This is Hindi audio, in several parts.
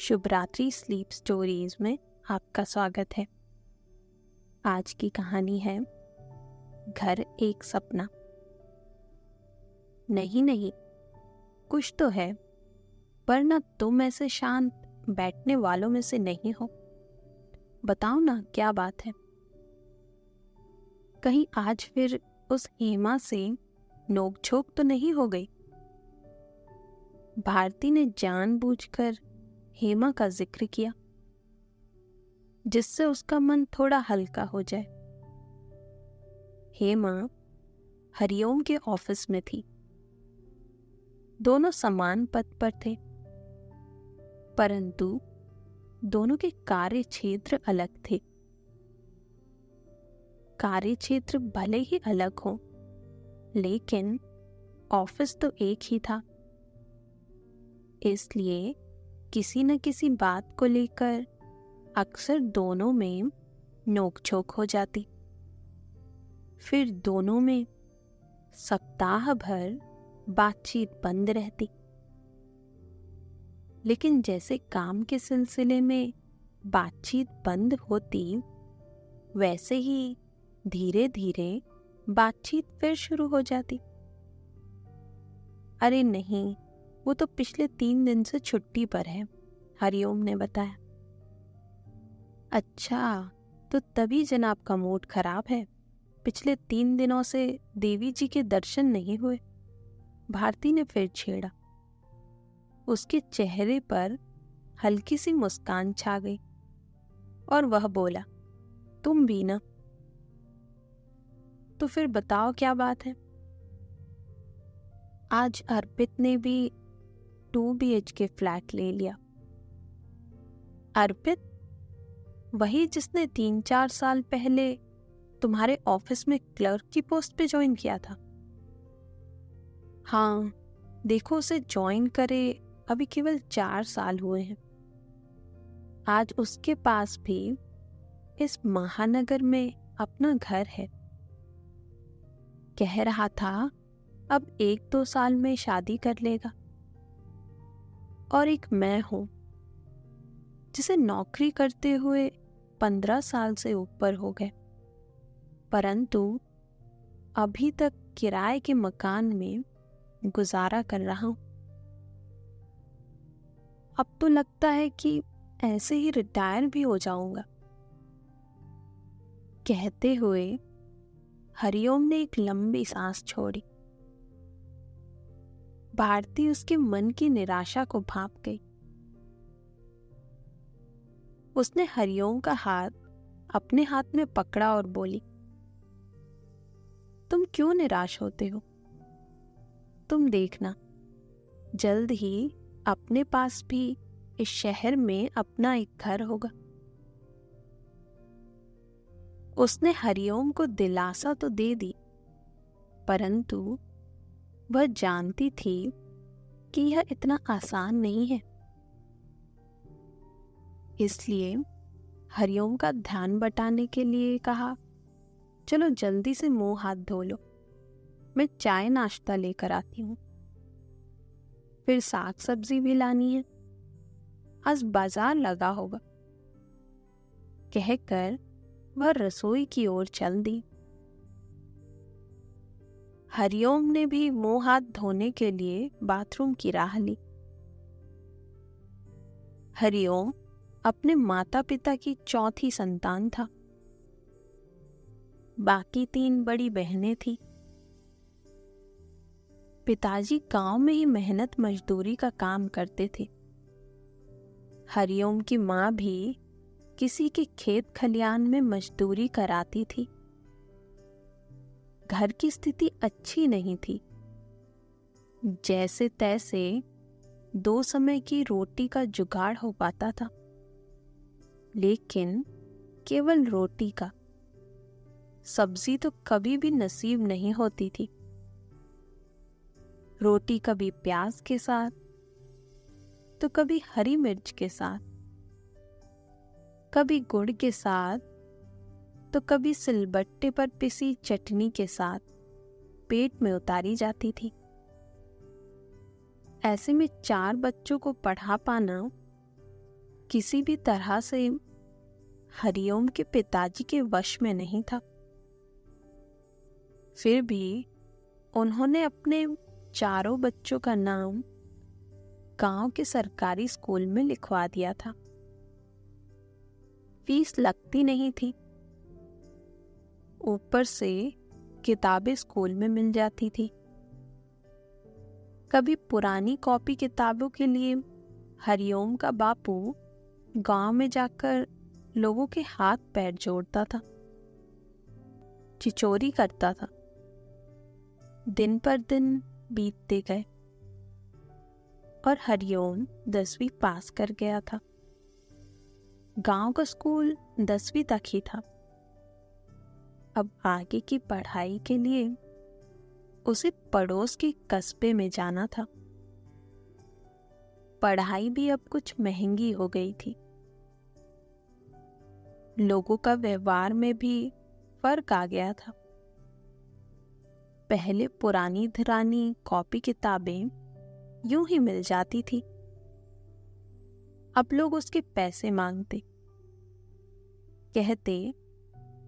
शुभ रात्रि स्लीप स्टोरीज में आपका स्वागत है। आज की कहानी है घर एक सपना। नहीं, कुछ तो है, पर ना तुम ऐसे शांत बैठने वालों में से नहीं हो। बताओ ना, क्या बात है? कहीं आज फिर उस हेमा से नोकझोंक तो नहीं हो गई? भारती ने जानबूझकर हेमा का जिक्र किया, जिससे उसका मन थोड़ा हल्का हो जाए। हेमा हरिओम के ऑफिस में थी। दोनों समान पद पर थे, परंतु दोनों के कार्य क्षेत्र अलग थे। कार्य क्षेत्र भले ही अलग हो, लेकिन ऑफिस तो एक ही था। इसलिए किसी न किसी बात को लेकर अक्सर दोनों में नोकझोंक हो जाती। फिर दोनों में सप्ताह भर बातचीत बंद रहती। लेकिन जैसे काम के सिलसिले में बातचीत बंद होती, वैसे ही धीरे धीरे बातचीत फिर शुरू हो जाती। अरे नहीं, वो तो पिछले 3 दिन से छुट्टी पर है, हरिओम ने बताया। अच्छा, तो तभी जनाब का मूड खराब है। पिछले 3 दिनों से देवी जी के दर्शन नहीं हुए, भारती ने फिर छेड़ा। उसके चेहरे पर हल्की सी मुस्कान छा गई और वह बोला, तुम भी ना। तो फिर बताओ, क्या बात है? आज अर्पित ने भी 2 BHK फ्लैट ले लिया। अर्पित? वही जिसने 3-4 साल पहले तुम्हारे ऑफिस में क्लर्क की पोस्ट पे ज्वाइन किया था? हाँ, देखो, उसे ज्वाइन करे अभी केवल 4 साल हुए हैं। आज उसके पास भी इस महानगर में अपना घर है। कह रहा था अब 1-2 साल में शादी कर लेगा। और एक मैं हूं, जिसे नौकरी करते हुए 15 साल से ऊपर हो गए, परंतु अभी तक किराए के मकान में गुजारा कर रहा हूं। अब तो लगता है कि ऐसे ही रिटायर भी हो जाऊंगा। कहते हुए हरिओम ने एक लंबी सांस छोड़ी। भारती उसके मन की निराशा को भांप गई। उसने हरिओम का हाथ अपने हाथ में पकड़ा और बोली, तुम क्यों निराश होते हो? तुम देखना, जल्द ही अपने पास भी इस शहर में अपना एक घर होगा। उसने हरिओम को दिलासा तो दे दी, परंतु वह जानती थी कि यह इतना आसान नहीं है। इसलिए हरिओम का ध्यान बटाने के लिए कहा, चलो जल्दी से मुंह हाथ धो लो, मैं चाय नाश्ता लेकर आती हूँ। फिर साग सब्जी भी लानी है, आज बाजार लगा होगा। कहकर वह रसोई की ओर चल दी। हरिओम ने भी मुंह हाथ धोने के लिए बाथरूम की राह ली। हरिओम अपने माता पिता की चौथी संतान था। बाकी 3 बड़ी बहनें थीं। पिताजी गांव में ही मेहनत मजदूरी का काम करते थे। हरिओम की माँ भी किसी के खेत खलियान में मजदूरी कराती थी। घर की स्थिति अच्छी नहीं थी। जैसे तैसे 2 समय की रोटी का जुगाड़ हो पाता था, लेकिन केवल रोटी का। सब्जी तो कभी भी नसीब नहीं होती थी। रोटी कभी प्याज के साथ, तो कभी हरी मिर्च के साथ, कभी गुड़ के साथ, तो कभी सिलबट्टे पर पिसी चटनी के साथ पेट में उतारी जाती थी। ऐसे में 4 बच्चों को पढ़ा पाना किसी भी तरह से हरिओम के पिताजी के वश में नहीं था। फिर भी उन्होंने अपने चारों बच्चों का नाम गांव के सरकारी स्कूल में लिखवा दिया था। फीस लगती नहीं थी, ऊपर से किताबें स्कूल में मिल जाती थी। कभी पुरानी कॉपी किताबों के लिए हरिओम का बापू गांव में जाकर लोगों के हाथ पैर जोड़ता था, चिचोरी करता था। दिन पर दिन बीतते गए और हरिओम 10वीं पास कर गया था। गांव का स्कूल 10वीं तक ही था। अब आगे की पढ़ाई के लिए उसे पड़ोस के कस्बे में जाना था। पढ़ाई भी अब कुछ महंगी हो गई थी। लोगों का व्यवहार में भी फर्क आ गया था। पहले पुरानी धुरानी कॉपी किताबें यूं ही मिल जाती थी, अब लोग उसके पैसे मांगते, कहते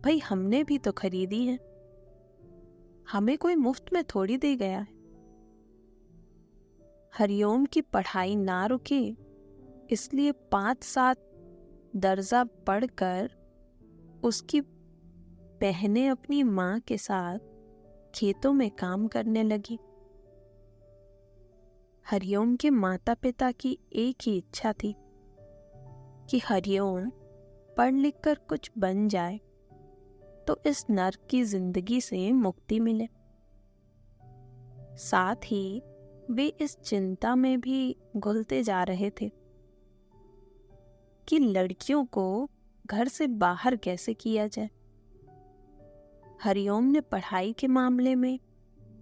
भाई हमने भी तो खरीदी है, हमें कोई मुफ्त में थोड़ी दे गया है। हरिओम की पढ़ाई ना रुके, इसलिए 5-7 दर्जा पढ़कर उसकी बहनें अपनी माँ के साथ खेतों में काम करने लगी। हरिओम के माता पिता की एक ही इच्छा थी कि हरिओम पढ़ लिख कर कुछ बन जाए तो इस नर्क की जिंदगी से मुक्ति मिले। साथ ही वे इस चिंता में भी घुलते जा रहे थे कि लड़कियों को घर से बाहर कैसे किया जाए। हरिओम ने पढ़ाई के मामले में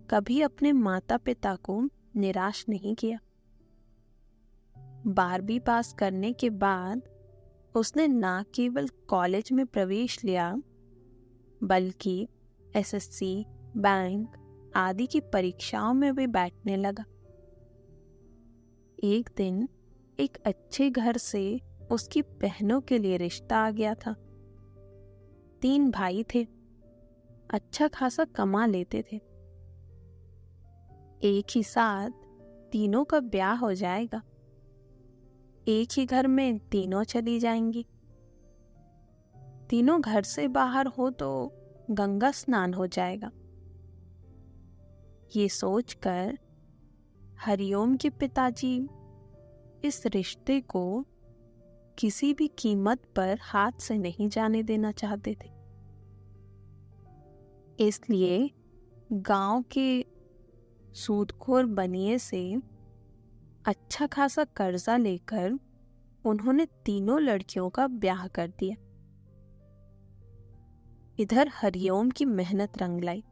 कभी अपने माता पिता को निराश नहीं किया। 12वीं पास करने के बाद उसने न केवल कॉलेज में प्रवेश लिया, बल्कि एसएससी, बैंक आदि की परीक्षाओं में भी बैठने लगा। एक दिन एक अच्छे घर से उसकी बहनों के लिए रिश्ता आ गया था। 3 भाई थे, अच्छा खासा कमा लेते थे। एक ही साथ तीनों का ब्याह हो जाएगा, एक ही घर में तीनों चली जाएंगी। तीनों घर से बाहर हो तो गंगा स्नान हो जाएगा। ये सोचकर हरिओम के पिताजी इस रिश्ते को किसी भी कीमत पर हाथ से नहीं जाने देना चाहते थे। इसलिए गांव के सूदखोर बनिए से अच्छा खासा कर्जा लेकर उन्होंने तीनों लड़कियों का ब्याह कर दिया। इधर हरिओम की मेहनत रंग लाई।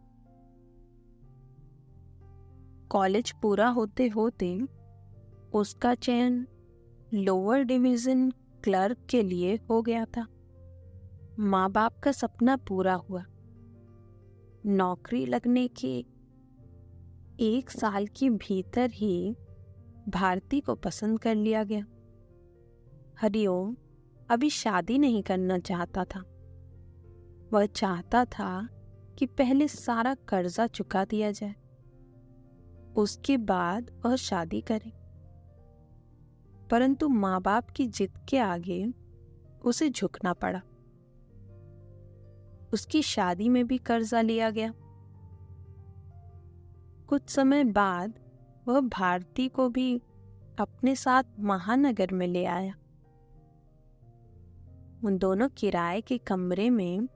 कॉलेज पूरा होते होते उसका चयन लोअर डिवीजन क्लर्क के लिए हो गया था। माँ बाप का सपना पूरा हुआ। नौकरी लगने के 1 साल के भीतर ही भारती को पसंद कर लिया गया। हरिओम अभी शादी नहीं करना चाहता था। वह चाहता था कि पहले सारा कर्जा चुका दिया जाए, उसके बाद वह शादी करे। परंतु माँ बाप की जिद के आगे उसे झुकना पड़ा। उसकी शादी में भी कर्जा लिया गया। कुछ समय बाद वह भारती को भी अपने साथ महानगर में ले आया। उन दोनों किराए के कमरे में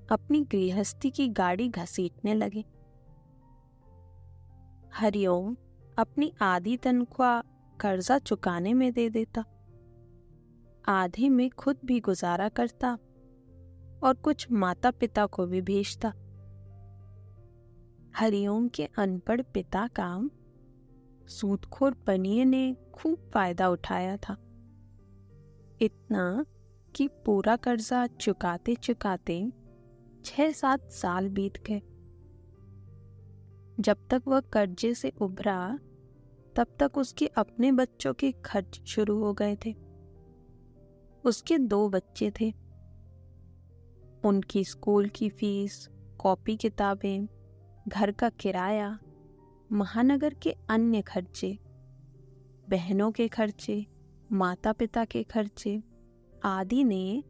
अपनी गृहस्थी की गाड़ी घसीटने लगे। हरिओम अपनी आधी तनख्वाह कर्जा चुकाने में दे देता, आधे में खुद भी गुजारा करता और कुछ माता पिता को भी भेजता। हरिओम के अनपढ़ पिता का सूदखोर बनिए ने खूब फायदा उठाया था, इतना कि पूरा कर्जा चुकाते चुकाते 6-7 साल बीत गए। जब तक वह कर्जे से उभरा, तब तक उसके अपने बच्चों के खर्च शुरू हो गए थे। उसके 2 बच्चे थे। उनकी स्कूल की फीस, कॉपी किताबें, घर का किराया, महानगर के अन्य खर्चे, बहनों के खर्चे, माता पिता के खर्चे आदि ने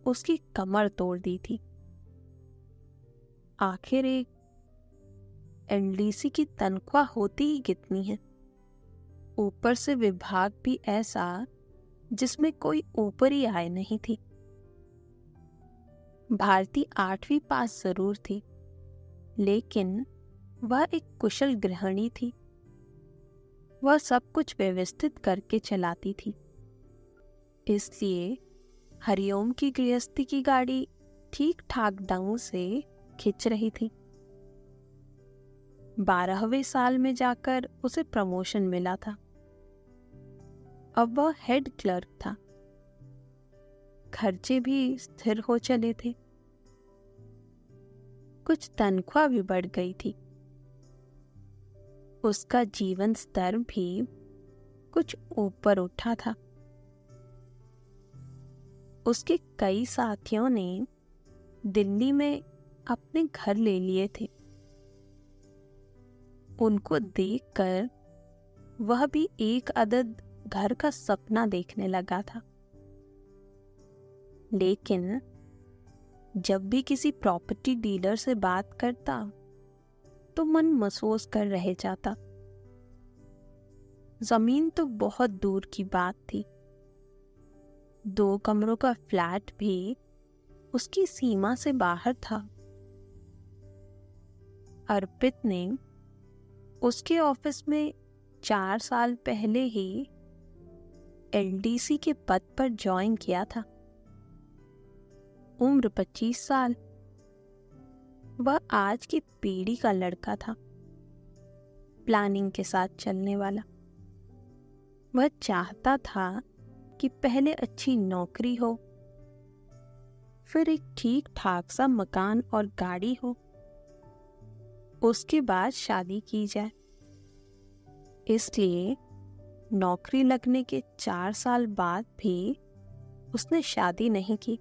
उसकी कमर तोड़ दी थी। आखिर एक एलडीसी की तनख्वाह होती ही कितनी है? ऊपर से विभाग भी ऐसा जिसमें कोई ऊपरी आय नहीं थी। भारती 8वीं पास जरूर थी, लेकिन वह एक कुशल गृहिणी थी। वह सब कुछ व्यवस्थित करके चलाती थी, इसलिए हरिओम की गृहस्थी की गाड़ी ठीक ठाक ढंग से खिंच रही थी। 12वें साल में जाकर उसे प्रमोशन मिला था। अब वह हेड क्लर्क था। खर्चे भी स्थिर हो चले थे। कुछ तनख्वाह भी बढ़ गई थी। उसका जीवन स्तर भी कुछ ऊपर उठा था। उसके कई साथियों ने दिल्ली में अपने घर ले लिए थे। उनको देखकर वह भी एक अदद घर का सपना देखने लगा था। लेकिन जब भी किसी प्रॉपर्टी डीलर से बात करता तो मन महसूस कर रह जाता। जमीन तो बहुत दूर की बात थी। 2 कमरों का फ्लैट भी उसकी सीमा से बाहर था। अर्पित ने उसके ऑफिस में 4 साल पहले ही एलडीसी के पद पर ज्वाइन किया था। उम्र 25 साल। वह आज की पीढ़ी का लड़का था, प्लानिंग के साथ चलने वाला। वह चाहता था कि पहले अच्छी नौकरी हो, फिर एक ठीक ठाक सा मकान और गाड़ी हो, उसके बाद शादी की जाए। इसलिए नौकरी लगने के 4 साल बाद भी उसने शादी नहीं की।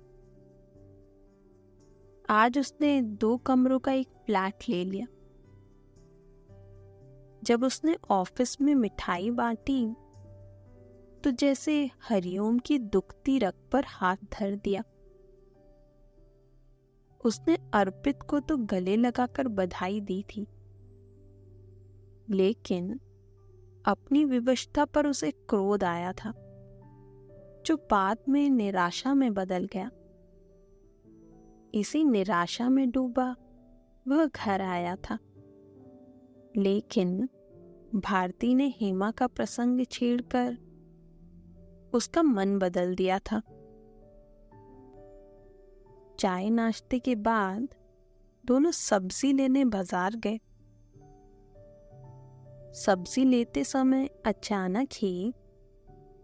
आज उसने 2 कमरों का एक फ्लैट ले लिया। जब उसने ऑफिस में मिठाई बांटी तो जैसे हरिओम की दुखती रग पर हाथ धर दिया। उसने अर्पित को तो गले लगाकर बधाई दी थी, लेकिन अपनी विवशता पर उसे क्रोध आया था, जो बाद में निराशा में बदल गया। इसी निराशा में डूबा वह घर आया था। लेकिन भारती ने हेमा का प्रसंग छेड़कर उसका मन बदल दिया था। चाय नाश्ते के बाद दोनों सब्जी लेने बाजार गए। सब्जी लेते समय अचानक ही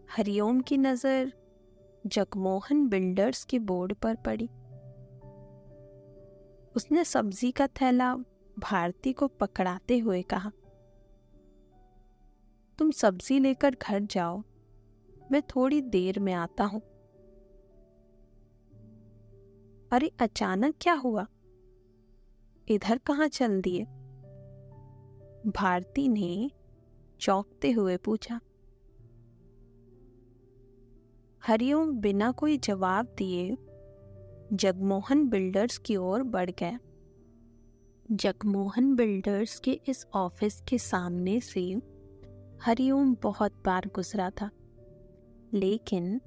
हरिओम की नजर जगमोहन बिल्डर्स के बोर्ड पर पड़ी। उसने सब्जी का थैला भारती को पकड़ाते हुए कहा, तुम सब्जी लेकर घर जाओ, मैं थोड़ी देर में आता हूं। अरे अचानक क्या हुआ? इधर कहाँ चल दिए? भारती ने चौंकते हुए पूछा। हरिओम बिना कोई जवाब दिए जगमोहन बिल्डर्स की ओर बढ़ गया। जगमोहन बिल्डर्स के इस ऑफिस के सामने से हरिओम बहुत बार गुजरा था, लेकिन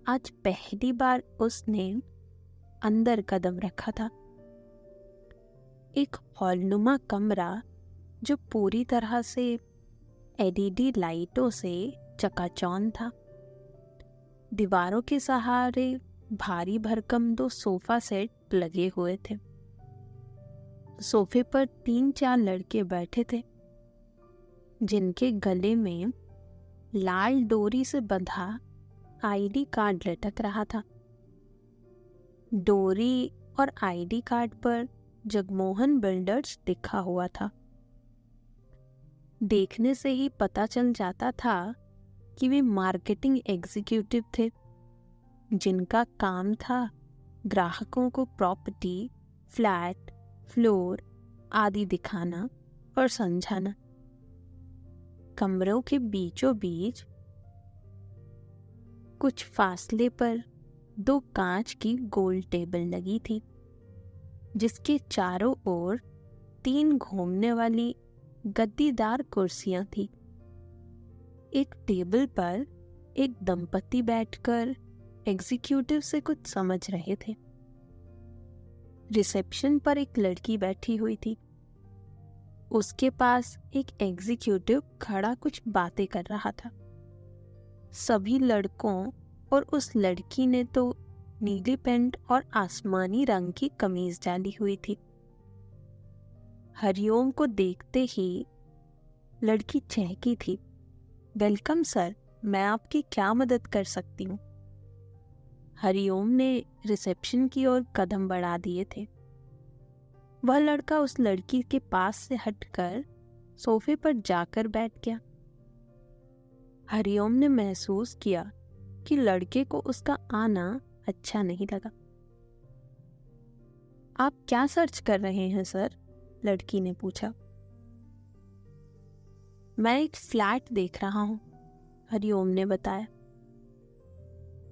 आज पहली बार उसने अंदर कदम रखा था। एक हॉलनुमा कमरा जो पूरी तरह से एलईडी लाइटों से चकाचौंध था। दीवारों के सहारे भारी भरकम 2 सोफा सेट लगे हुए थे। सोफे पर 3-4 लड़के बैठे थे, जिनके गले में लाल डोरी से बंधा आईडी कार्ड लटक रहा था। डोरी और आईडी कार्ड पर जगमोहन बिल्डर्स लिखा हुआ था। देखने से ही पता चल जाता था कि वे मार्केटिंग एग्जीक्यूटिव थे। जिनका काम था ग्राहकों को प्रॉपर्टी, फ्लैट, फ्लोर आदि दिखाना और समझाना। कमरों के बीचों बीच कुछ फासले पर 2 कांच की गोल टेबल लगी थी, जिसके चारों ओर 3 घूमने वाली गद्दीदार कुर्सियां थी। एक टेबल पर एक दंपति बैठकर एग्जीक्यूटिव से कुछ समझ रहे थे। रिसेप्शन पर एक लड़की बैठी हुई थी। उसके पास एक एग्जीक्यूटिव खड़ा कुछ बातें कर रहा था। सभी लड़कों और उस लड़की ने तो नीली पैंट और आसमानी रंग की कमीज डाली हुई थी। हरिओम को देखते ही लड़की चहकी थी। वेलकम सर, मैं आपकी क्या मदद कर सकती हूँ? हरिओम ने रिसेप्शन की ओर कदम बढ़ा दिए थे। वह लड़का उस लड़की के पास से हटकर सोफे पर जाकर बैठ गया। हरिओम ने महसूस किया कि लड़के को उसका आना अच्छा नहीं लगा। आप क्या सर्च कर रहे हैं सर? लड़की ने पूछा। मैं एक फ्लैट देख रहा हूं, हरिओम ने बताया।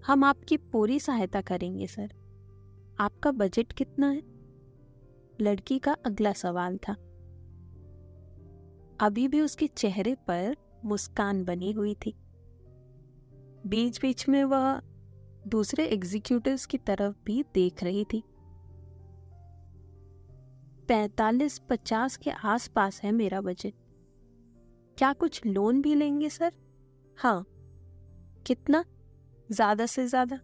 हम आपकी पूरी सहायता करेंगे सर। आपका बजट कितना है? लड़की का अगला सवाल था। अभी भी उसके चेहरे पर मुस्कान बनी हुई थी। बीच बीच में वह दूसरे एग्जीक्यूटिव्स की तरफ भी देख रही थी। 45-50 के आसपास है मेरा बजट। क्या कुछ लोन भी लेंगे सर? हाँ। कितना? ज्यादा से ज्यादा।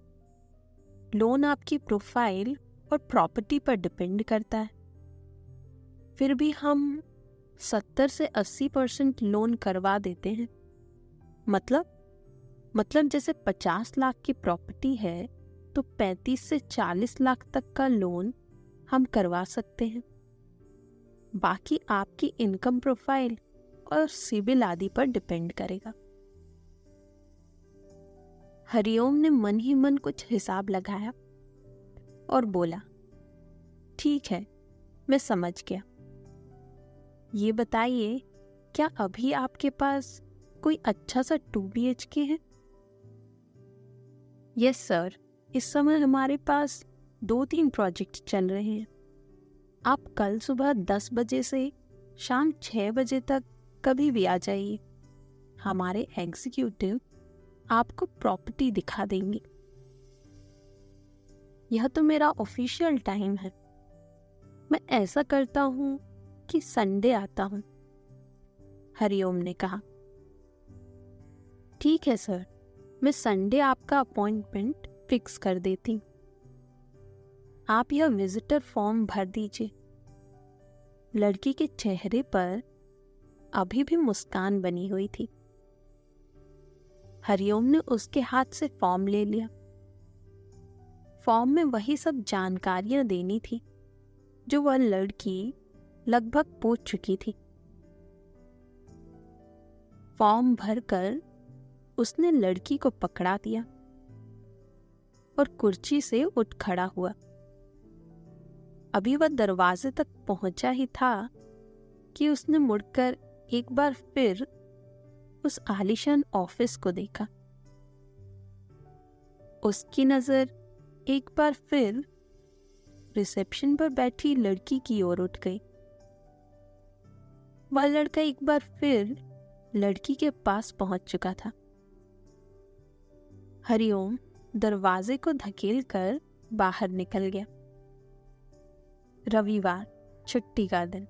लोन आपकी प्रोफाइल और प्रॉपर्टी पर डिपेंड करता है। फिर भी हम 70 से 80% लोन करवा देते हैं। मतलब जैसे 50 लाख की प्रॉपर्टी है तो 35 से 40 लाख तक का लोन हम करवा सकते हैं। बाकी आपकी इनकम प्रोफाइल और सिबिल आदि पर डिपेंड करेगा। हरिओम ने मन ही मन कुछ हिसाब लगाया और बोला, ठीक है, मैं समझ गया। ये बताइए, क्या अभी आपके पास कोई अच्छा सा 2 BHK है? यस सर, इस समय हमारे पास 2-3 प्रोजेक्ट चल रहे हैं। आप कल सुबह 10 बजे से शाम 6 बजे तक कभी भी आ जाइए। हमारे एग्जीक्यूटिव आपको प्रॉपर्टी दिखा देंगे। यह तो मेरा ऑफिशियल टाइम है। मैं ऐसा करता हूँ कि संडे आता हूँ, हरिओम ने कहा। ठीक है सर, मैं संडे आपका अपॉइंटमेंट फिक्स कर देती हूँ। आप यह विजिटर फॉर्म भर दीजिए। लड़की के चेहरे पर अभी भी मुस्कान बनी हुई थी। हरिओम ने उसके हाथ से फॉर्म ले लिया। फॉर्म में वही सब जानकारियां देनी थी जो वह लड़की लगभग पूछ चुकी थी। फॉर्म भरकर उसने लड़की को पकड़ा दिया और कुर्सी से उठ खड़ा हुआ। अभी वह दरवाजे तक पहुंचा ही था कि उसने मुड़कर एक बार फिर उस आलीशान ऑफिस को देखा। उसकी नजर एक बार फिर रिसेप्शन पर बैठी लड़की की ओर उठ गई। वह लड़का एक बार फिर लड़की के पास पहुंच चुका था। हरिओम दरवाजे को धकेलकर बाहर निकल गया। रविवार, छुट्टी का दिन।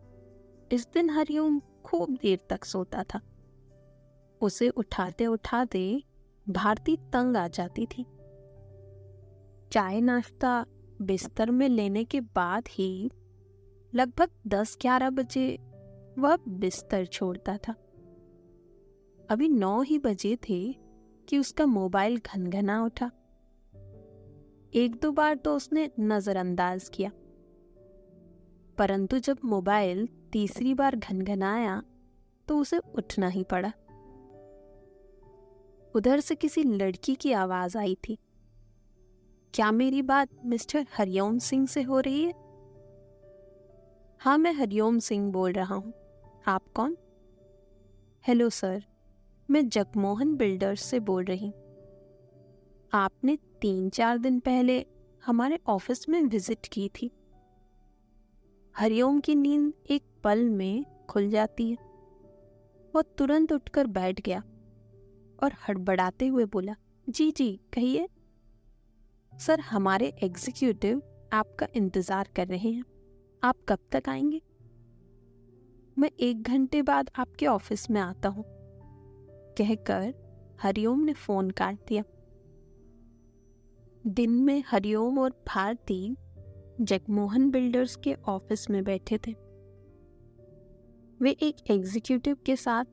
इस दिन हरिओम खूब देर तक सोता था। उसे उठाते उठाते भारती तंग आ जाती थी। चाय नाश्ता बिस्तर में लेने के बाद ही लगभग 10-11 बजे वह बिस्तर छोड़ता था। अभी 9 ही बजे थे कि उसका मोबाइल घनघना उठा। 1-2 बार तो उसने नजरअंदाज किया, परंतु जब मोबाइल तीसरी बार घनघनाया तो उसे उठना ही पड़ा। उधर से किसी लड़की की आवाज आई थी। क्या मेरी बात मिस्टर हरिओम सिंह से हो रही है? हाँ, मैं हरिओम सिंह बोल रहा हूँ। आप कौन? हेलो सर, मैं जगमोहन बिल्डर्स से बोल रही हूँ। आपने 3-4 दिन पहले हमारे ऑफिस में विजिट की थी। हरिओम की नींद एक पल में खुल जाती है। वो तुरंत उठकर बैठ गया और हड़बड़ाते हुए बोला, जी जी कहिए। सर, हमारे एग्जीक्यूटिव आपका इंतजार कर रहे हैं। आप कब तक आएंगे? मैं 1 घंटे बाद आपके ऑफिस में आता हूँ, कहकर हरिओम ने फोन काट दिया। दिन में हरिओम और भारती जगमोहन बिल्डर्स के ऑफिस में बैठे थे। वे एक एग्जीक्यूटिव के साथ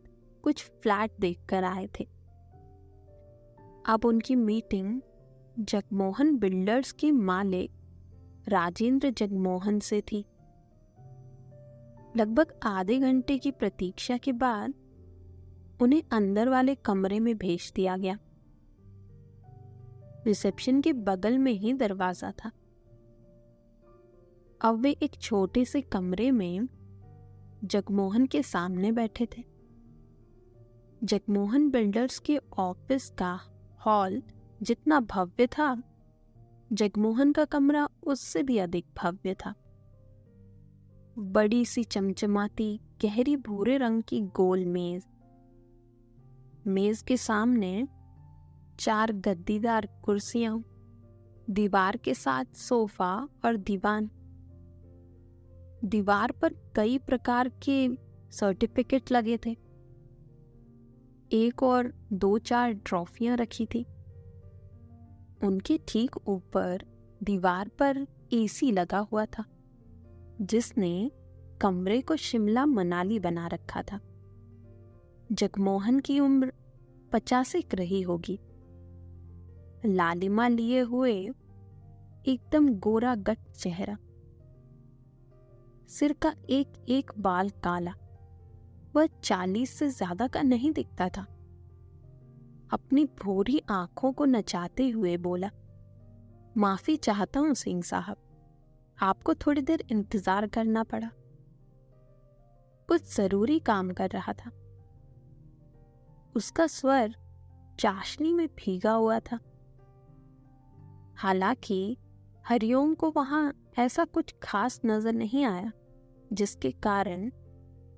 कुछ फ्लैट देखकर आए थे। अब उनकी मीटिंग जगमोहन बिल्डर्स के मालिक राजेंद्र जगमोहन से थी। लगभग आधे घंटे की प्रतीक्षा के बाद उन्हें अंदर वाले कमरे में भेज दिया गया। रिसेप्शन के बगल में ही दरवाजा था। अब वे एक छोटे से कमरे में जगमोहन के सामने बैठे थे। जगमोहन बिल्डर्स के ऑफिस का हॉल जितना भव्य था, जगमोहन का कमरा उससे भी अधिक भव्य था। बड़ी सी चमचमाती गहरी भूरे रंग की गोल मेज, मेज के सामने 4 गद्दीदार कुर्सियां, दीवार के साथ सोफा और दीवान। दीवार पर कई प्रकार के सर्टिफिकेट लगे थे। एक और 2-4 ट्रॉफियां रखी थी। उनके ठीक ऊपर दीवार पर एसी लगा हुआ था, जिसने कमरे को शिमला मनाली बना रखा था। जगमोहन की उम्र 85 रही होगी। लालिमा लिए हुए एकदम गोरा गट चेहरा, सिर का एक एक बाल काला। वह 40 से ज्यादा का नहीं दिखता था। अपनी भूरी आंखों को नचाते हुए बोला, माफी चाहता हूं सिंह साहब, आपको थोड़ी देर इंतजार करना पड़ा। कुछ जरूरी काम कर रहा था। उसका स्वर चाशनी में भीगा हुआ था। हालांकि हरिओम को वहां ऐसा कुछ खास नजर नहीं आया, जिसके कारण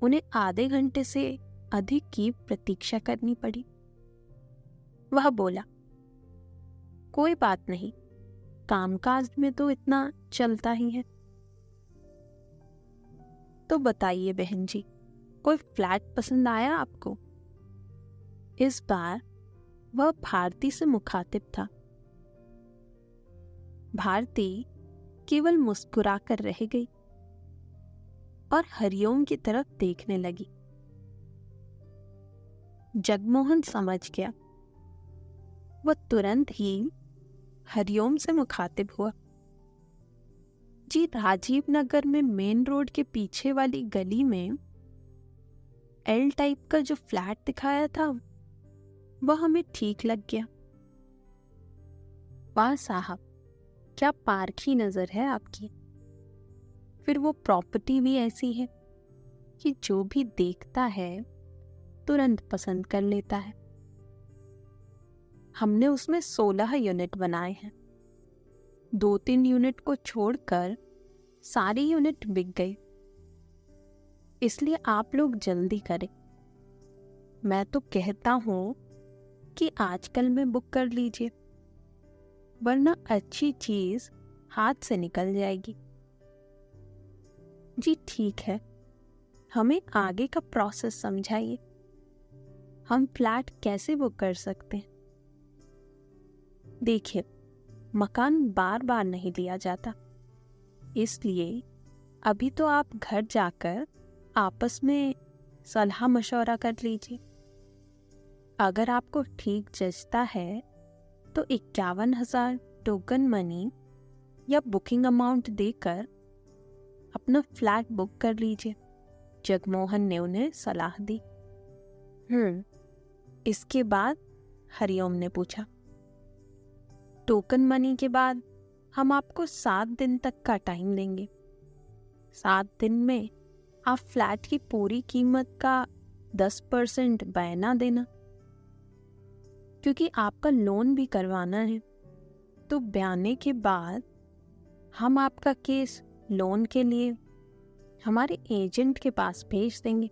उन्हें आधे घंटे से अधिक की प्रतीक्षा करनी पड़ी। वह बोला, कोई बात नहीं, कामकाज में तो इतना चलता ही है। तो बताइए बहन जी, कोई फ्लैट पसंद आया आपको? इस बार वह भारती से मुखातिब था। भारती केवल मुस्कुराकर रह गई और हरिओम की तरफ देखने लगी। जगमोहन समझ गया। वह तुरंत ही हरिओम से मुखातिब हुआ, जी राजीव नगर में मेन रोड के पीछे वाली गली में एल टाइप का जो फ्लैट दिखाया था, वह हमें ठीक लग गया। वाह साहब, क्या पारखी नजर है आपकी। फिर वो प्रॉपर्टी भी ऐसी है कि जो भी देखता है तुरंत पसंद कर लेता है। हमने उसमें 16 यूनिट बनाए हैं। 2-3 यूनिट को छोड़कर सारी यूनिट बिक गई। इसलिए आप लोग जल्दी करें। मैं तो कहता हूं कि आजकल में बुक कर लीजिए, वरना अच्छी चीज हाथ से निकल जाएगी। जी ठीक है, हमें आगे का प्रोसेस समझाइए। हम फ्लैट कैसे बुक कर सकते हैं? देखिए, मकान बार बार नहीं लिया जाता, इसलिए अभी तो आप घर जाकर आपस में सलाह मशवरा कर लीजिए। अगर आपको ठीक जचता है तो 51,000 टोकन मनी या बुकिंग अमाउंट देकर अपना फ्लैट बुक कर लीजिए। जगमोहन ने उन्हें सलाह दी। इसके बाद हरिओम ने पूछा, टोकन मनी के बाद हम आपको 7 दिन तक का टाइम देंगे। 7 दिन में आप फ्लैट की पूरी कीमत का 10% बयाना देना, क्योंकि आपका लोन भी करवाना है। तो बयाने के बाद हम आपका केस लोन के लिए हमारे एजेंट के पास भेज देंगे।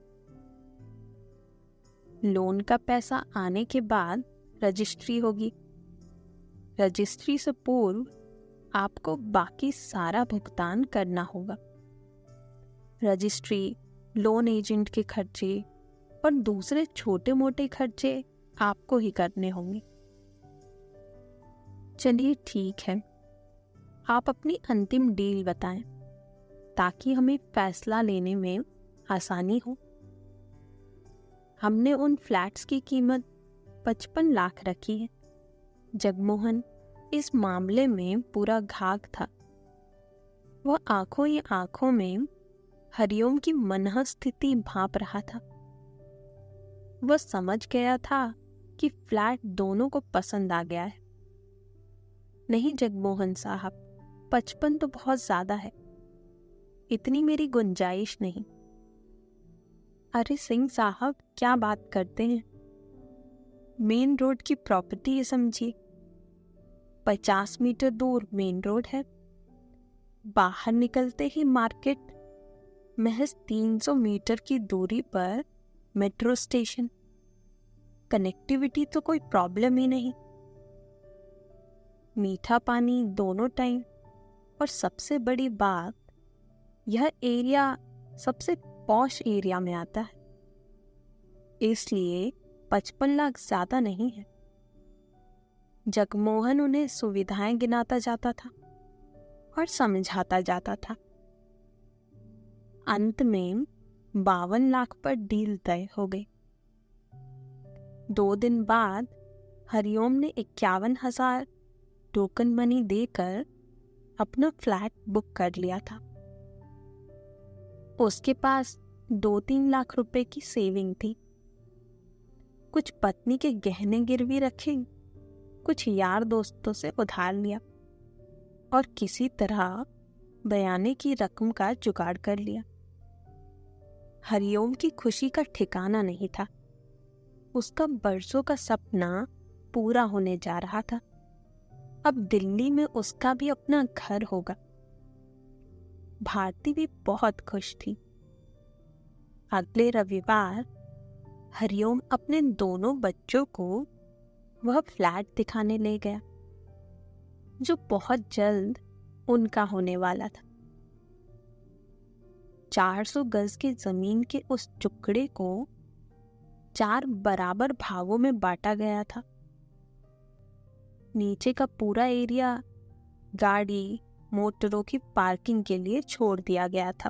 लोन का पैसा आने के बाद रजिस्ट्री होगी। रजिस्ट्री से पूर्व आपको बाकी सारा भुगतान करना होगा। रजिस्ट्री, लोन एजेंट के खर्चे और दूसरे छोटे मोटे खर्चे आपको ही करने होंगे। चलिए ठीक है, आप अपनी अंतिम डील बताएं ताकि हमें फैसला लेने में आसानी हो। हमने उन फ्लैट्स की कीमत 55 लाख रखी है। जगमोहन इस मामले में पूरा घाघ था। वह आंखों ही आंखों में हरिओम की मनः स्थिति भांप रहा था। वह समझ गया था कि फ्लैट दोनों को पसंद आ गया है। नहीं जगमोहन साहब, 55 तो बहुत ज्यादा है, इतनी मेरी गुंजाइश नहीं। अरे सिंह साहब, क्या बात करते हैं? मेन रोड की प्रॉपर्टी है समझिए। 50 मीटर दूर मेन रोड है, बाहर निकलते ही मार्केट, महज 300 मीटर की दूरी पर मेट्रो स्टेशन। कनेक्टिविटी तो कोई प्रॉब्लम ही नहीं। मीठा पानी दोनों टाइम, और सबसे बड़ी बात, यह एरिया सबसे पॉश एरिया में आता है, इसलिए 55 लाख ज्यादा नहीं है। जगमोहन उन्हें सुविधाएं गिनाता जाता था और समझाता जाता था। अंत में 52 लाख पर डील तय हो गई। 2 दिन बाद हरिओम ने 51,000 टोकन मनी देकर अपना फ्लैट बुक कर लिया था। उसके पास 2-3 लाख रुपए की सेविंग थी। कुछ पत्नी के गहने गिरवी रखे, कुछ यार दोस्तों से उधार लिया और किसी तरह बयाने की रकम का जुगाड़ कर लिया। हरिओम की खुशी का ठिकाना नहीं था। उसका बरसों का सपना पूरा होने जा रहा था। अब दिल्ली में उसका भी अपना घर होगा। भारती भी बहुत खुश थी। अगले रविवार हरिओम अपने दोनों बच्चों को वह फ्लैट दिखाने ले गया जो बहुत जल्द उनका होने वाला था। 400 गज की जमीन के उस टुकड़े को 4 बराबर भागों में बांटा गया था। नीचे का पूरा एरिया गाड़ी मोटरों की पार्किंग के लिए छोड़ दिया गया था।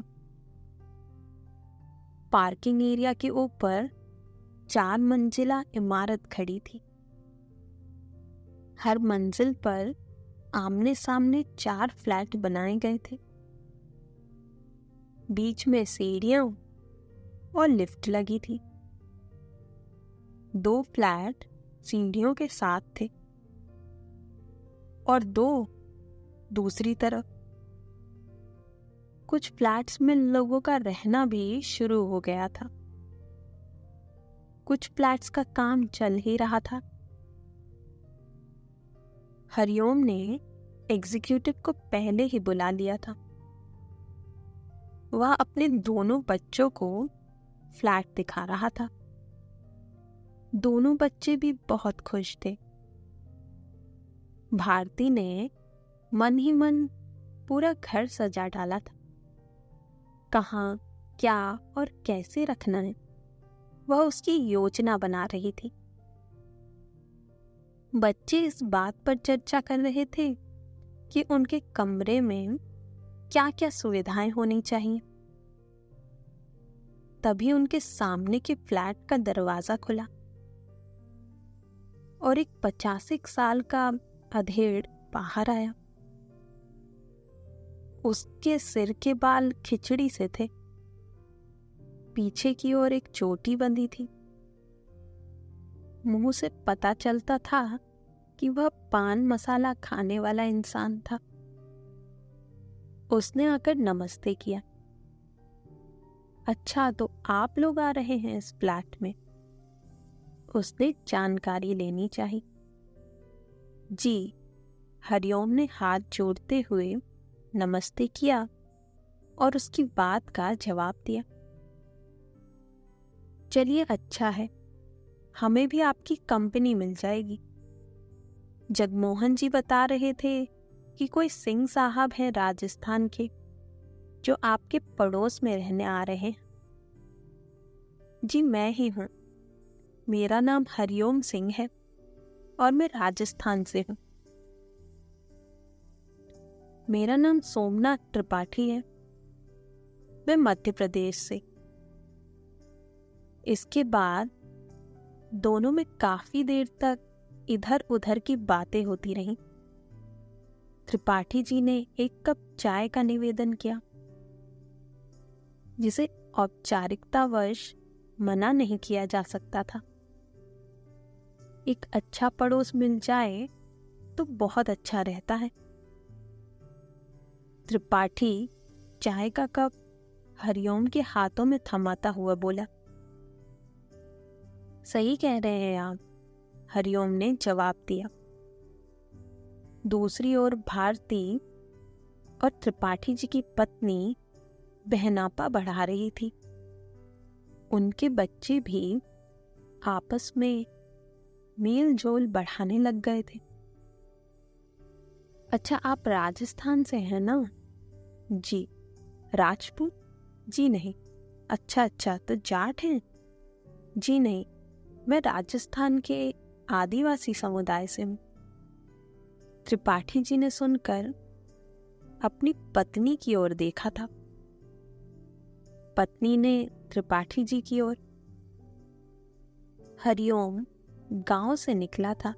पार्किंग एरिया के ऊपर 4 मंजिला इमारत खड़ी थी। हर मंजिल पर आमने सामने 4 फ्लैट बनाए गए थे। बीच में सीढ़ियां और लिफ्ट लगी थी। 2 फ्लैट सीढ़ियों के साथ थे और 2 दूसरी तरफ। कुछ फ्लैट्स में लोगों का रहना भी शुरू हो गया था। कुछ फ्लैट्स का काम चल ही रहा था। हरिओम ने एग्जीक्यूटिव को पहले ही बुला लिया था। वह अपने दोनों बच्चों को फ्लैट दिखा रहा था। दोनों बच्चे भी बहुत खुश थे। भारती ने मन ही मन पूरा घर सजा डाला था। कहाँ, क्या और कैसे रखना है, वह उसकी योजना बना रही थी। बच्चे इस बात पर चर्चा कर रहे थे कि उनके कमरे में क्या क्या सुविधाएं होनी चाहिए। तभी उनके सामने के फ्लैट का दरवाजा खुला और एक 85 साल का अधेड़ बाहर आया। उसके सिर के बाल खिचड़ी से थे। पीछे की ओर एक चोटी बंधी थी। मुंह से पता चलता था कि वह पान मसाला खाने वाला इंसान था। उसने आकर नमस्ते किया। अच्छा, तो आप लोग आ रहे हैं इस फ्लैट में? उसने जानकारी लेनी चाहिए। जी, हरिओम ने हाथ जोड़ते हुए नमस्ते किया और उसकी बात का जवाब दिया। चलिए, अच्छा है, हमें भी आपकी कंपनी मिल जाएगी। जगमोहन जी बता रहे थे कि कोई सिंह साहब हैं राजस्थान के, जो आपके पड़ोस में रहने आ रहे हैं। जी, मैं ही हूँ। मेरा नाम हरिओम सिंह है और मैं राजस्थान से हूँ। मेरा नाम सोमनाथ त्रिपाठी है, मैं मध्य प्रदेश से। इसके बाद दोनों में काफी देर तक इधर उधर की बातें होती रहीं। त्रिपाठी जी ने एक कप चाय का निवेदन किया, जिसे औपचारिकतावश मना नहीं किया जा सकता था। एक अच्छा पड़ोस मिल जाए तो बहुत अच्छा रहता है। त्रिपाठी चाय का कप हरिओम के हाथों में थमाता हुआ बोला। सही कह रहे हैं आप, हरिओम ने जवाब दिया। दूसरी ओर भारती और त्रिपाठी जी की पत्नी बहनापा बढ़ा रही थी। उनके बच्चे भी आपस में मेल जोल बढ़ाने लग गए थे। अच्छा, आप राजस्थान से हैं ना? जी। राजपूत? जी नहीं। अच्छा, तो जाट हैं? जी नहीं, मैं राजस्थान के आदिवासी समुदाय से हूँ। त्रिपाठी जी ने सुनकर अपनी पत्नी की ओर देखा था। पत्नी ने त्रिपाठी जी की ओर। हरिओम गांव से निकला था।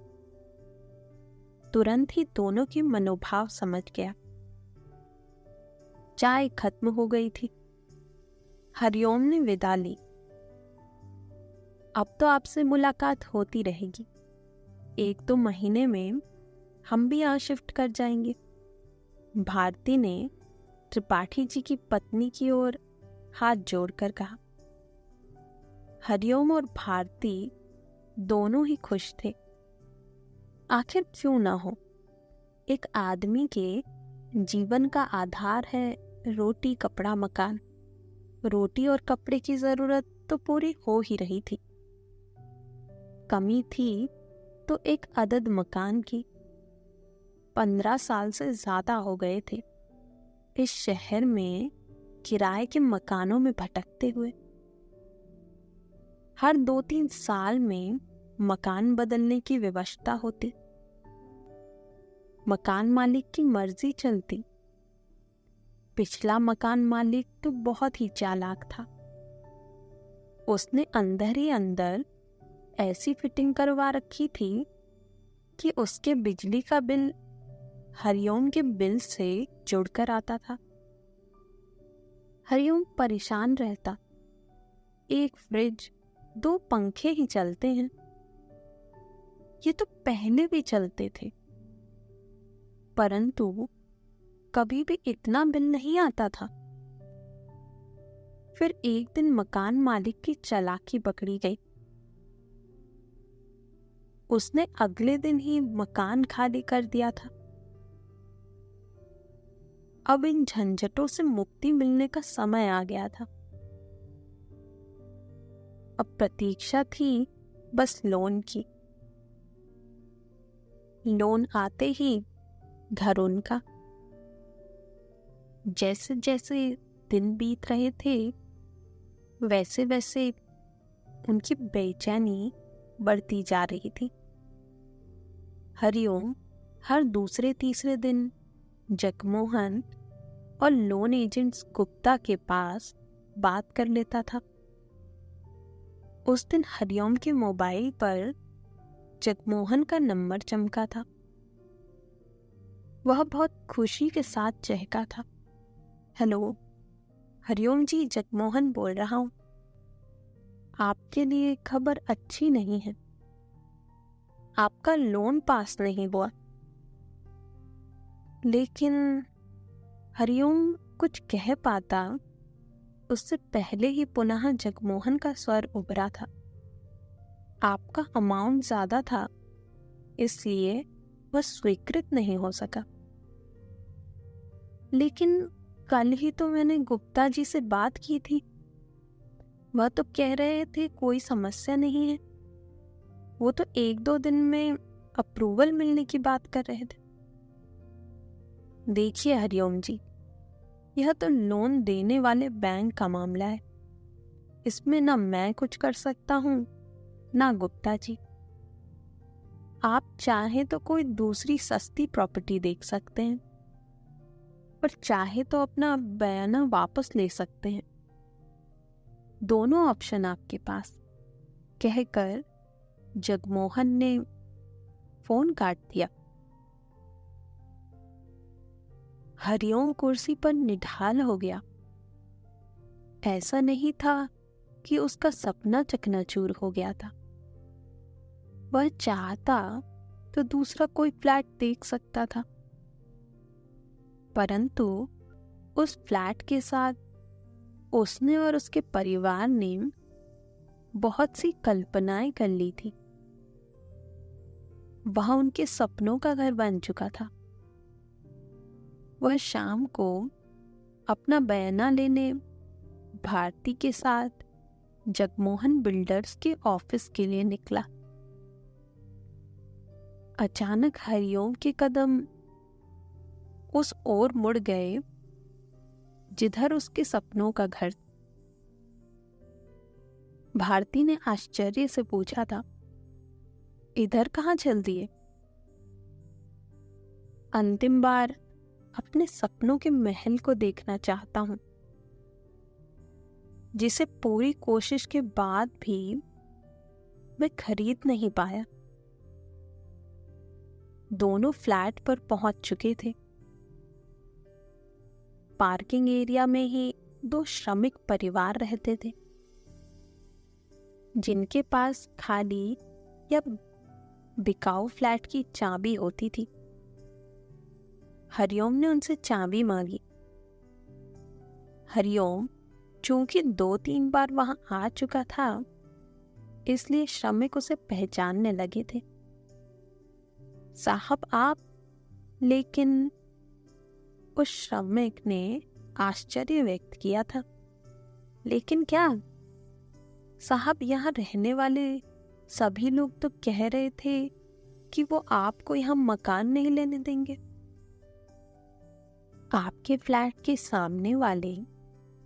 तुरंत ही दोनों की मनोभाव समझ गया। चाय खत्म हो गई थी। हरिओम ने विदा ली। अब तो आपसे मुलाकात होती रहेगी। 1-2 महीने में हम भी यहाँ शिफ्ट कर जाएंगे। भारती ने त्रिपाठी जी की पत्नी की ओर हाथ जोड़कर कहा। हरिओम और भारती दोनों ही खुश थे। आखिर क्यों ना हो, एक आदमी के जीवन का आधार है रोटी कपड़ा मकान। रोटी और कपड़े की जरूरत तो पूरी हो ही रही थी। कमी थी तो एक अदद मकान की। 15 साल से ज्यादा हो गए थे इस शहर में किराए के मकानों में भटकते हुए। हर 2-3 साल में मकान बदलने की व्यवस्था होती। मकान मालिक की मर्जी चलती। पिछला मकान मालिक तो बहुत ही चालाक था। उसने अंदर ही अंदर ऐसी फिटिंग करवा रखी थी कि उसके बिजली का बिल हरिओम के बिल से जुड़कर आता था। हरिओम परेशान रहता। एक फ्रिज, 2 पंखे ही चलते हैं। ये तो पहले भी चलते थे, परंतु कभी भी इतना बिल नहीं आता था। फिर एक दिन मकान मालिक की चालाकी पकड़ी गई। उसने अगले दिन ही मकान खाली कर दिया था। अब इन झंझटों से मुक्ति मिलने का समय आ गया था। अब प्रतीक्षा थी बस लोन की। लोन आते ही घर उनका। जैसे जैसे दिन बीत रहे थे, वैसे वैसे उनकी बेचैनी बढ़ती जा रही थी। हरिओम हर दूसरे तीसरे दिन जगमोहन और लोन एजेंट्स गुप्ता के पास बात कर लेता था। उस दिन हरिओम के मोबाइल पर जगमोहन का नंबर चमका था। वह बहुत खुशी के साथ चहका था। हेलो, हरिओम जी, जगमोहन बोल रहा हूं। आपके लिए खबर अच्छी नहीं है। आपका लोन पास नहीं हुआ। लेकिन हरिओम कुछ कह पाता उससे पहले ही पुनः जगमोहन का स्वर उभरा था। आपका अमाउंट ज्यादा था, इसलिए वह स्वीकृत नहीं हो सका। लेकिन कल ही तो मैंने गुप्ता जी से बात की थी, वह तो कह रहे थे कोई समस्या नहीं है। वो तो 1-2 दिन में अप्रूवल मिलने की बात कर रहे थे। देखिए हरिओम जी, यह तो लोन देने वाले बैंक का मामला है। इसमें ना मैं कुछ कर सकता हूँ ना गुप्ता जी। आप चाहे तो कोई दूसरी सस्ती प्रॉपर्टी देख सकते हैं, पर चाहे तो अपना बयाना वापस ले सकते हैं। दोनों ऑप्शन आपके पास, कहकर जगमोहन ने फोन काट दिया। हरिओम कुर्सी पर निढाल हो गया। ऐसा नहीं था कि उसका सपना चकनाचूर हो गया था। वह चाहता तो दूसरा कोई फ्लैट देख सकता था, परंतु उस फ्लैट के साथ उसने और उसके परिवार ने बहुत सी कल्पनाएं कर ली थी। वह उनके सपनों का घर बन चुका था। वह शाम को अपना बयाना लेने भारती के साथ जगमोहन बिल्डर्स के ऑफिस के लिए निकला। अचानक हरिओम के कदम उस ओर मुड़ गए जिधर उसके सपनों का घर। भारती ने आश्चर्य से पूछा था, इधर कहाँ चल दिए? अंतिम बार अपने सपनों के महल को देखना चाहता हूं, जिसे पूरी कोशिश के बाद भी मैं खरीद नहीं पाया। दोनों फ्लैट पर पहुंच चुके थे। पार्किंग एरिया में ही 2 श्रमिक परिवार रहते थे, जिनके पास खाली या बिकाऊ फ्लैट की चाबी होती थी। हरिओम ने उनसे चाबी मांगी। हरिओम चूंकि 2-3 बार वहां आ चुका था, इसलिए श्रमिक उसे पहचानने लगे थे। साहब आप? लेकिन उस श्रमिक ने आश्चर्य व्यक्त किया था। लेकिन क्या साहब, यहाँ रहने वाले सभी लोग तो कह रहे थे कि वो आपको यहाँ मकान नहीं लेने देंगे। आपके फ्लैट के सामने वाले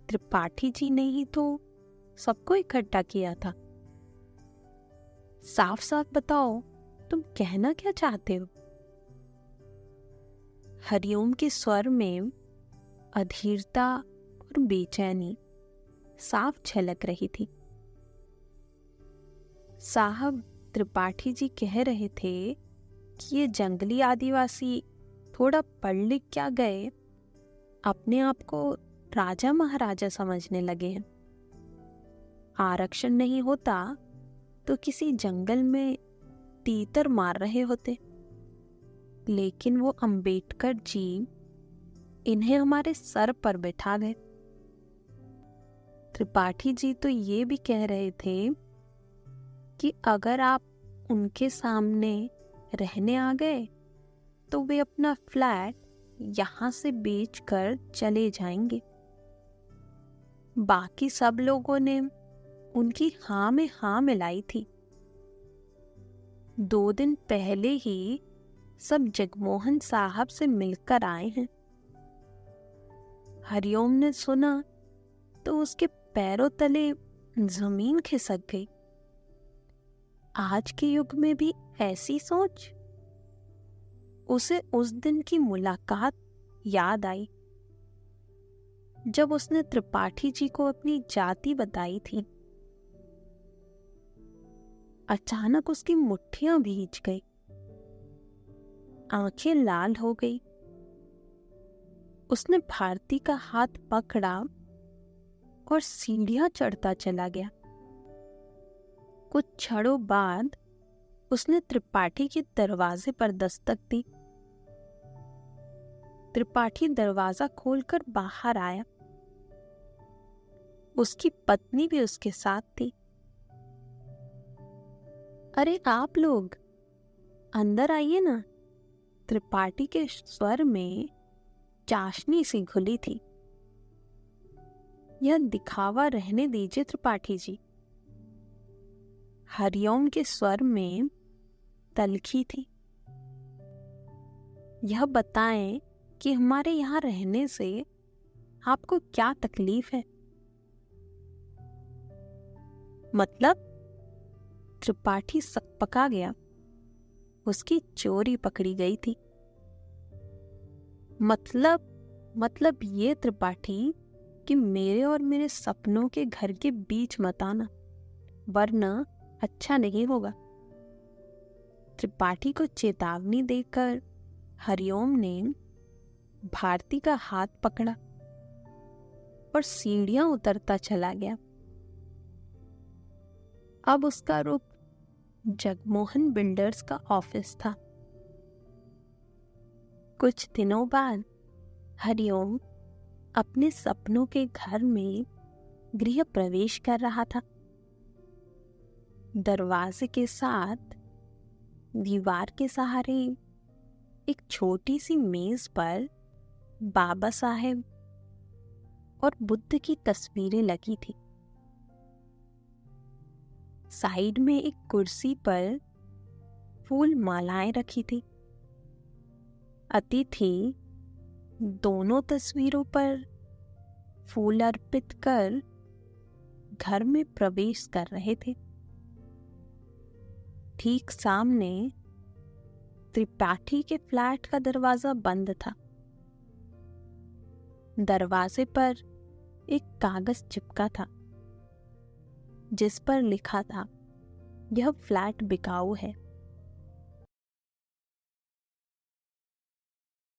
त्रिपाठी जी ने ही तो सबको इकट्ठा किया था। साफ साफ बताओ, तुम कहना क्या चाहते हो? हरिओम के स्वर में अधीरता और बेचैनी साफ झलक रही थी। साहब, त्रिपाठी जी कह रहे थे कि ये जंगली आदिवासी थोड़ा पढ़ लिख क्या गए अपने आप को राजा महाराजा समझने लगे हैं। आरक्षण नहीं होता तो किसी जंगल में तीतर मार रहे होते, लेकिन वो अंबेडकर जी इन्हें हमारे सर पर बैठा गए। त्रिपाठी जी तो ये भी कह रहे थे कि अगर आप उनके सामने रहने आ गए तो वे अपना फ्लैट यहां से बेचकर चले जाएंगे। बाकी सब लोगों ने उनकी हाँ में हाँ मिलाई थी। 2 दिन पहले ही सब जगमोहन साहब से मिलकर आए हैं। हरिओम ने सुना तो उसके पैरों तले जमीन खिसक गई। आज के युग में भी ऐसी सोच? उसे उस दिन की मुलाकात याद आई जब उसने त्रिपाठी जी को अपनी जाति बताई थी। अचानक उसकी मुट्ठियां भीज गई, आंखें लाल हो गई। उसने भारती का हाथ पकड़ा और सीढ़ियां चढ़ता चला गया। कुछ क्षणों बाद उसने त्रिपाठी के दरवाजे पर दस्तक दी। त्रिपाठी दरवाजा खोलकर बाहर आया। उसकी पत्नी भी उसके साथ थी। अरे आप लोग अंदर आइए ना, त्रिपाठी के स्वर में चाशनी सी घुली थी। यह दिखावा रहने दीजिए त्रिपाठी जी, हरिओम के स्वर में तलखी थी। यह बताएं कि हमारे यहाँ रहने से आपको क्या तकलीफ है। मतलब? त्रिपाठी सकपका गया। उसकी चोरी पकड़ी गई थी। मतलब ये त्रिपाठी कि मेरे और मेरे सपनों के घर के बीच मत आना, वरना अच्छा नहीं होगा। त्रिपाठी को चेतावनी देकर हरिओम ने भारती का हाथ पकड़ा और सीढ़ियां उतरता चला गया। अब उसका रुख जगमोहन बिल्डर्स का ऑफिस था। कुछ दिनों बाद हरिओम अपने सपनों के घर में गृह प्रवेश कर रहा था। दरवाजे के साथ दीवार के सहारे एक छोटी सी मेज पर बाबा साहेब और बुद्ध की तस्वीरें लगी थी। साइड में एक कुर्सी पर फूल मालाएं रखी थी। अतिथि दोनों तस्वीरों पर फूल अर्पित कर घर में प्रवेश कर रहे थे। ठीक सामने त्रिपाठी के फ्लैट का दरवाजा बंद था। दरवाजे पर एक कागज चिपका था जिस पर लिखा था, यह फ्लैट बिकाऊ है।